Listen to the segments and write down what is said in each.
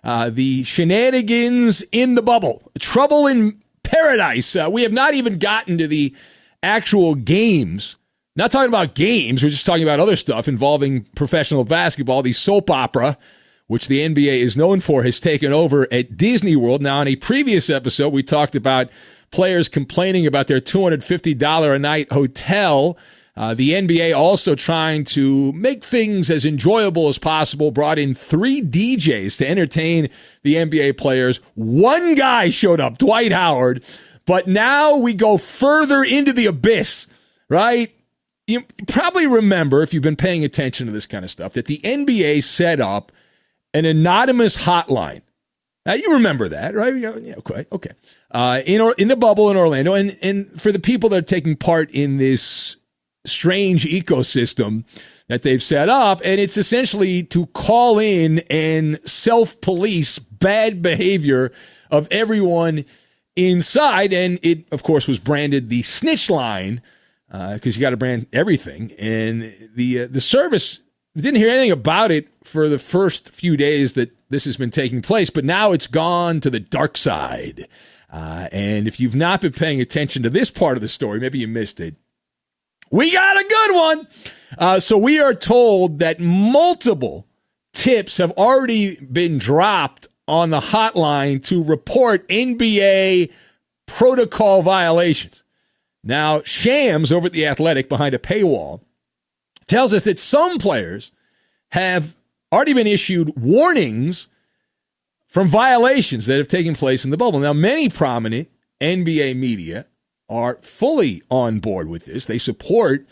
the shenanigans in the bubble, trouble in paradise. We have not even gotten to the actual games. Not talking about games. We're just talking about other stuff involving professional basketball. The soap opera, which the NBA is known for, has taken over at Disney World. Now, in a previous episode, we talked about players complaining about their $250 a night hotel. The NBA also trying to make things as enjoyable as possible, brought in 3 DJs to entertain the NBA players. One guy showed up, Dwight Howard, but now we go further into the abyss, right? You probably remember, if you've been paying attention to this kind of stuff, that the NBA set up an anonymous hotline. Now, you remember that, right? Yeah, okay. In the bubble in Orlando, and for the people that are taking part in this strange ecosystem that they've set up, and it's essentially to call in and self-police bad behavior of everyone inside, and it, of course, was branded the Snitch line, because you got to brand everything, and the service didn't hear anything about it for the first few days that this has been taking place, but now it's gone to the dark side. And if you've not been paying attention to this part of the story, maybe you missed it, we got a good one. So we are told that multiple tips have already been dropped on the hotline to report NBA protocol violations. Now, Shams over at The Athletic, behind a paywall, tells us that some players have already been issued warnings from violations that have taken place in the bubble. Now, many prominent NBA media are fully on board with this. They support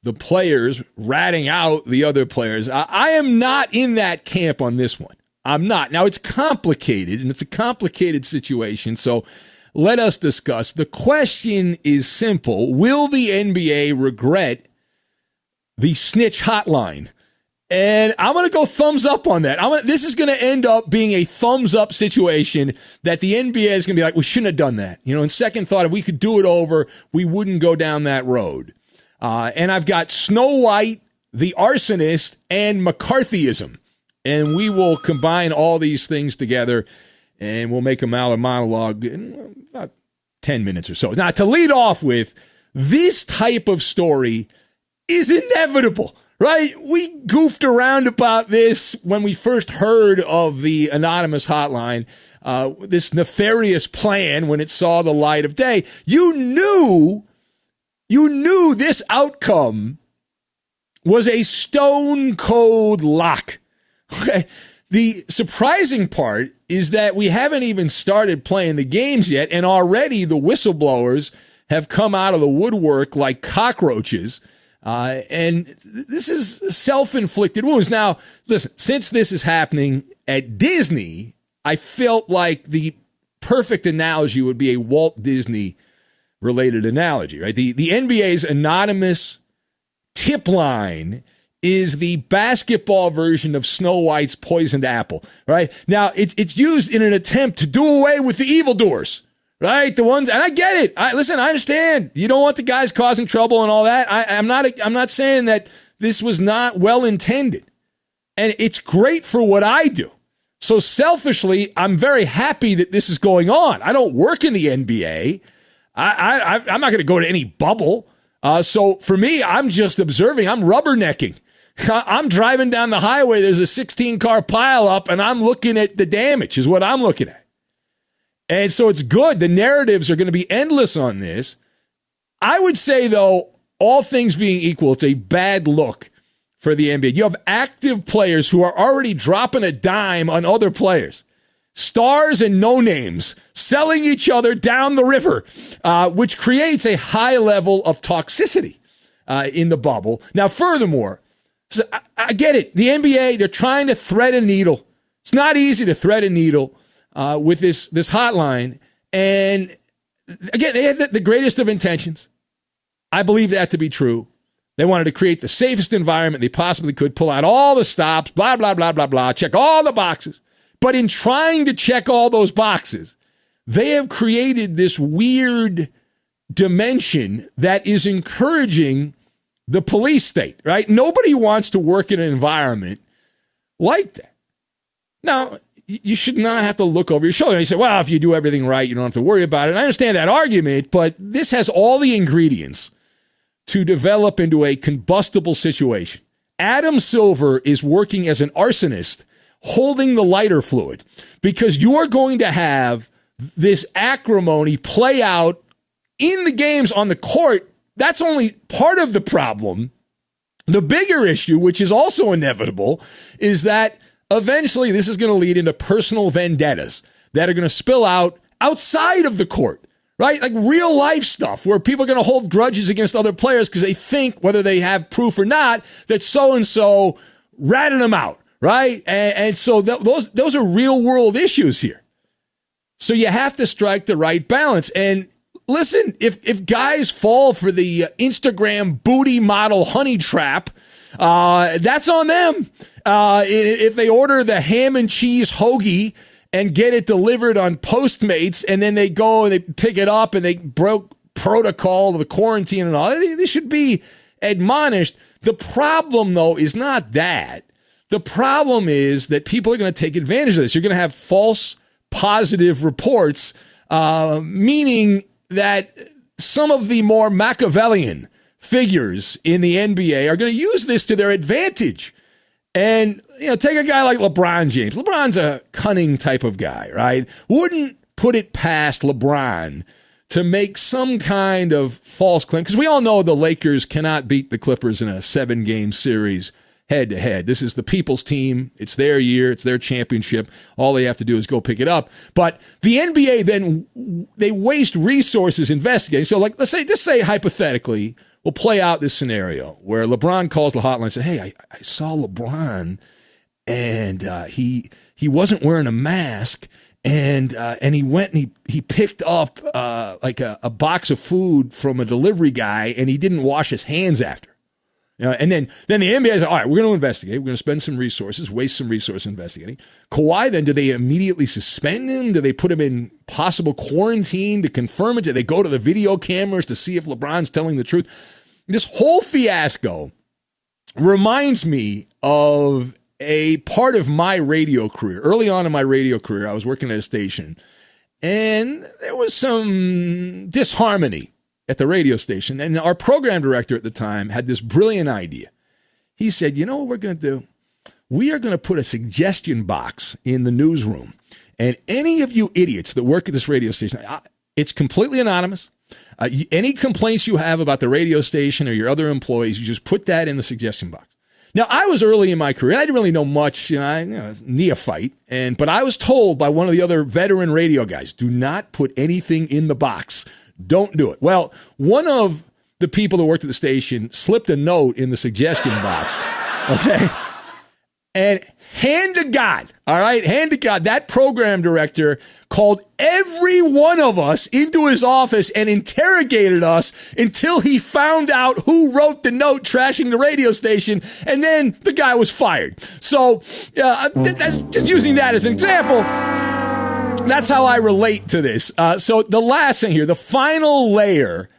the players ratting out the other players. I am not in that camp on this one. I'm not. Now, it's complicated, and it's a complicated situation, so let us discuss. The question is simple. Will the NBA regret the Snitch hotline? And I'm going to go thumbs up on that. This is going to end up being a thumbs up situation that the NBA is going to be like, we shouldn't have done that. In second thought, if we could do it over, we wouldn't go down that road. And I've got Snow White, the arsonist, and McCarthyism. And we will combine all these things together, and we'll make a Maller monologue in about 10 minutes or so. Now, to lead off with, this type of story is inevitable, right? We goofed around about this when we first heard of the anonymous hotline, this nefarious plan when it saw the light of day. You knew this outcome was a stone cold lock. Okay. The surprising part is that we haven't even started playing the games yet, and already the whistleblowers have come out of the woodwork like cockroaches. And this is self-inflicted wounds. Now, listen, since this is happening at Disney, I felt like the perfect analogy would be a Walt Disney-related analogy, right? The NBA's anonymous tip line is the basketball version of Snow White's poisoned apple, right? Now, it's used in an attempt to do away with the evildoers, right? The ones, and I get it. Listen, I understand. You don't want the guys causing trouble and all that. I'm not saying that this was not well intended, and it's great for what I do. So selfishly, I'm very happy that this is going on. I don't work in the NBA. I'm not going to go to any bubble. So for me, I'm just observing. I'm rubbernecking. I'm driving down the highway. There's a 16-car pileup, and I'm looking at the damage is what I'm looking at. And so it's good. The narratives are going to be endless on this. I would say, though, all things being equal, it's a bad look for the NBA. You have active players who are already dropping a dime on other players. Stars and no-names selling each other down the river, which creates a high level of toxicity in the bubble. Now, furthermore, so I get it. The NBA, they're trying to thread a needle. It's not easy to thread a needle with this hotline. And again, they had the greatest of intentions. I believe that to be true. They wanted to create the safest environment they possibly could, pull out all the stops, blah, blah, blah, blah, blah, check all the boxes. But in trying to check all those boxes, they have created this weird dimension that is encouraging the police state, right? Nobody wants to work in an environment like that. Now, you should not have to look over your shoulder. And you say, well, if you do everything right, you don't have to worry about it. And I understand that argument, but this has all the ingredients to develop into a combustible situation. Adam Silver is working as an arsonist holding the lighter fluid because you're going to have this acrimony play out in the games on the court. That's only part of the problem. The bigger issue, which is also inevitable, is that eventually this is going to lead into personal vendettas that are going to spill out outside of the court, right? Like real life stuff where people are going to hold grudges against other players because they think, whether they have proof or not, that so-and-so ratted them out, right? And so those are real world issues here. So you have to strike the right balance. And listen, if guys fall for the Instagram booty model honey trap, that's on them. If they order the ham and cheese hoagie and get it delivered on Postmates, and then they go and they pick it up and they broke protocol of the quarantine and all, they should be admonished. The problem, though, is not that. The problem is that people are going to take advantage of this. You're going to have false positive reports, meaning that some of the more Machiavellian figures in the NBA are going to use this to their advantage. And, take a guy like LeBron James. LeBron's a cunning type of guy, right? Wouldn't put it past LeBron to make some kind of false claim, because we all know the Lakers cannot beat the Clippers in a 7-game series head-to-head. This is the people's team. It's their year. It's their championship. All they have to do is go pick it up. But the NBA then, they waste resources investigating. So, like, just say hypothetically, we'll play out this scenario where LeBron calls the hotline and says, hey, I saw LeBron, and he wasn't wearing a mask, and he went and he picked up like a box of food from a delivery guy, and he didn't wash his hands after. And then the NBA is like, all right, we're going to investigate. We're going to spend some resources, waste some resources investigating. Kawhi, then, do they immediately suspend him? Do they put him in possible quarantine to confirm it? Do they go to the video cameras to see if LeBron's telling the truth? This whole fiasco reminds me of a part of my radio career. Early on in my radio career, I was working at a station, and there was some disharmony at the radio station. And our program director at the time had this brilliant idea. He said, you know what we're going to do? We are going to put a suggestion box in the newsroom. And any of you idiots that work at this radio station, it's completely anonymous. Any complaints you have about the radio station or your other employees, you just put that in the suggestion box. Now, I was early in my career. I didn't really know much, neophyte. But I was told by one of the other veteran radio guys, do not put anything in the box. Don't do it. Well, one of the people that worked at the station slipped a note in the suggestion box, okay? And hand to God, all right, hand to God, that program director called every one of us into his office and interrogated us until he found out who wrote the note trashing the radio station, and then the guy was fired. So that's just using that as an example. That's how I relate to this. So the last thing here, the final layer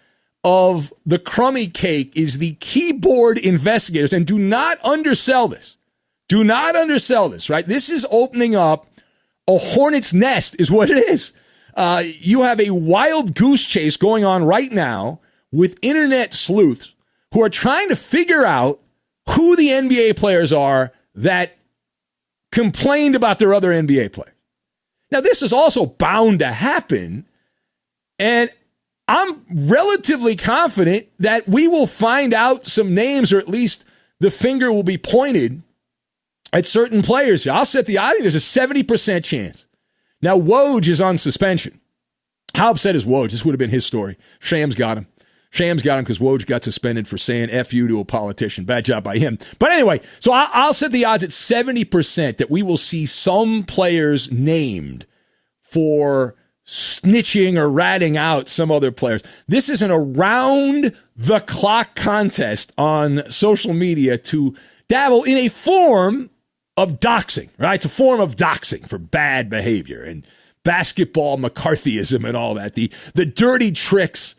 of the crummy cake is the keyboard investigators. And do not undersell this. Do not undersell this, right? This is opening up a hornet's nest is what it is. You have a wild goose chase going on right now with internet sleuths who are trying to figure out who the NBA players are that complained about their other NBA players. Now, this is also bound to happen, and I'm relatively confident that we will find out some names, or at least the finger will be pointed at certain players. I think there's a 70% chance. Now, Woj is on suspension. How upset is Woj? This would have been his story. Shams got him. Shams got him because Woj got suspended for saying F you to a politician. Bad job by him. But anyway, so I'll set the odds at 70% that we will see some players named for snitching or ratting out some other players. This is an around-the-clock contest on social media to dabble in a form of doxing, right? It's a form of doxing for bad behavior and basketball McCarthyism and all that. The dirty tricks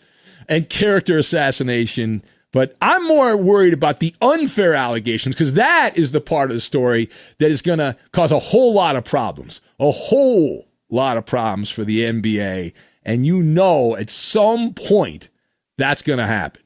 and character assassination But I'm more worried about the unfair allegations because that is the part of the story that is going to cause a whole lot of problems, for the NBA. And at some point, that's going to happen.